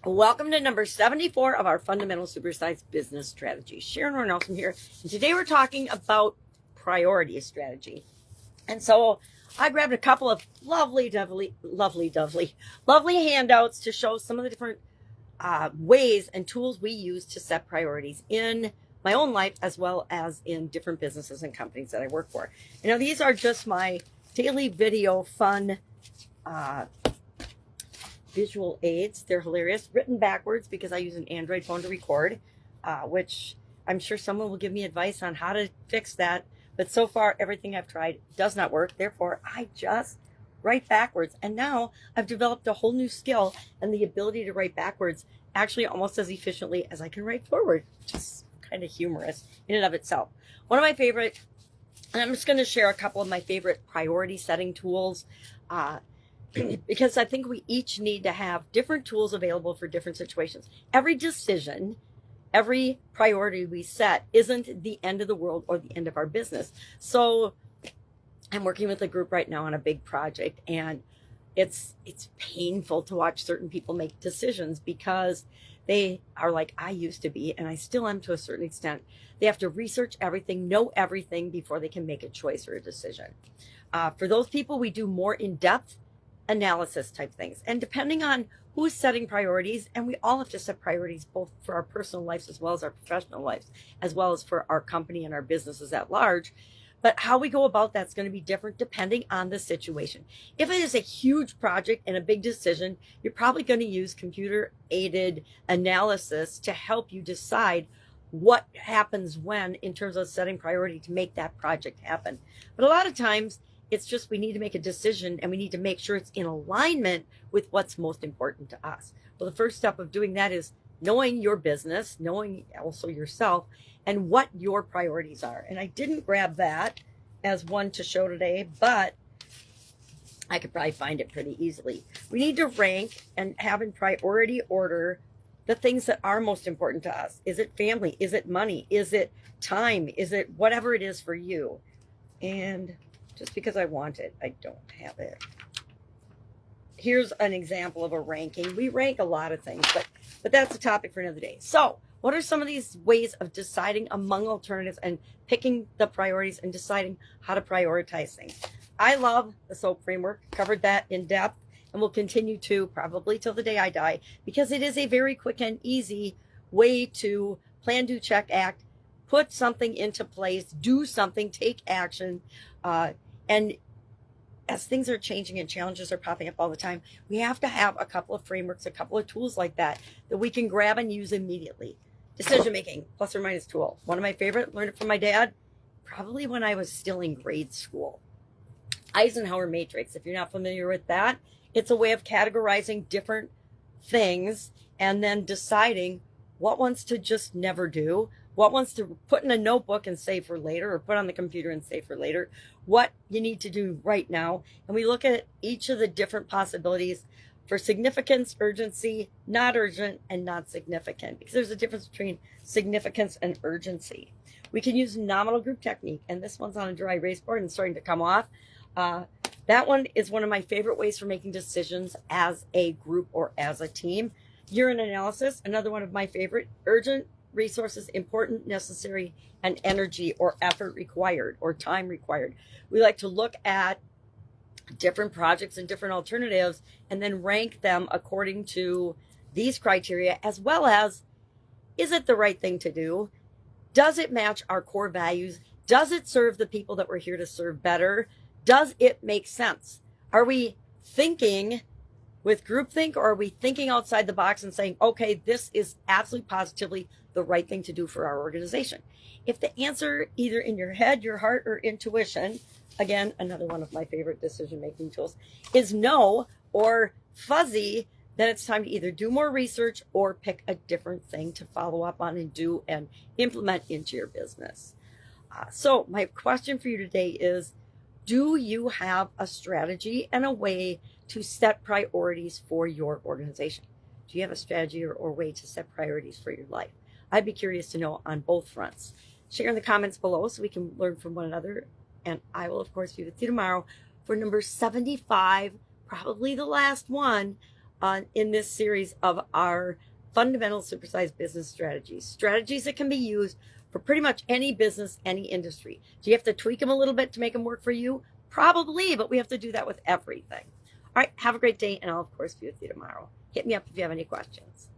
Welcome to number 74 of our Fundamental Supersize Business Strategy. Sharon Horne-Ellstrom here, and today we're talking about priority strategy. And so I grabbed a couple of lovely handouts to show some of the different ways and tools we use to set priorities in my own life as well as in different businesses and companies that I work for. You know, these are just my daily video fun visual aids. They're hilarious, written backwards because I use an Android phone to record, which I'm sure someone will give me advice on how to fix that. But so far, everything I've tried does not work. Therefore, I just write backwards. And now I've developed a whole new skill and the ability to write backwards actually almost as efficiently as I can write forward, which is kind of humorous in and of itself. One of my favorite, and I'm just going to share a couple of my favorite priority setting tools, because I think we each need to have different tools available for different situations. Every decision, every priority we set isn't the end of the world or the end of our business. So I'm working with a group right now on a big project, and it's painful to watch certain people make decisions because they are like I used to be, and I still am to a certain extent. They have to research everything, know everything before they can make a choice or a decision. For those people, we do more in-depth analysis type things. And depending on who's setting priorities, and we all have to set priorities both for our personal lives as well as our professional lives, as well as for our company and our businesses at large. But how we go about that's going to be different depending on the situation. If it is a huge project and a big decision, you're probably going to use computer aided analysis to help you decide what happens when in terms of setting priority to make that project happen. But a lot of times it's just we need to make a decision and we need to make sure it's in alignment with what's most important to us. Well, the first step of doing that is knowing your business, knowing also yourself, and what your priorities are. And I didn't grab that as one to show today, but I could probably find it pretty easily. We need to rank and have in priority order the things that are most important to us. Is it family? Is it money? Is it time? Is it whatever it is for you? And just because I want it, I don't have it. Here's an example of a ranking. We rank a lot of things, but that's a topic for another day. So what are some of these ways of deciding among alternatives and picking the priorities and deciding how to prioritize things? I love the SOAP framework, covered that in depth, and will continue to probably till the day I die, because it is a very quick and easy way to plan, do, check, act, put something into place, do something, take action. And as things are changing and challenges are popping up all the time, we have to have a couple of frameworks, a couple of tools like that we can grab and use immediately. Decision making, plus or minus tool. One of my favorite, learned it from my dad, probably when I was still in grade school. Eisenhower matrix, if you're not familiar with that, it's a way of categorizing different things and then deciding what ones to just never do, what ones to put in a notebook and save for later, or put on the computer and save for later, what you need to do right now. And we look at each of the different possibilities for significance, urgency, not urgent, and not significant, because there's a difference between significance and urgency. We can use nominal group technique, and this one's on a dry erase board and starting to come off. That one is one of my favorite ways for making decisions as a group or as a team. Urine analysis, another one of my favorite. Urgent, resources, important, necessary, and energy or effort required or time required. We like to look at different projects and different alternatives and then rank them according to these criteria, as well as, is it the right thing to do? Does it match our core values? Does it serve the people that we're here to serve better? Does it make sense? Are we thinking with groupthink, or are we thinking outside the box and saying, okay, this is absolutely positively the right thing to do for our organization? If the answer, either in your head, your heart, or intuition, again, another one of my favorite decision-making tools, is no or fuzzy, then it's time to either do more research or pick a different thing to follow up on and do and implement into your business. So my question for you today is, do you have a strategy and a way to set priorities for your organization? Do you have a strategy or way to set priorities for your life? I'd be curious to know on both fronts. Share in the comments below so we can learn from one another. And I will, of course, be with you tomorrow for number 75, probably the last one in this series of our fundamental supersized business strategies that can be used for pretty much any business, any industry. Do you have to tweak them a little bit to make them work for you? Probably, but we have to do that with everything. All right, have a great day, and I'll, of course, be with you tomorrow. Hit me up if you have any questions.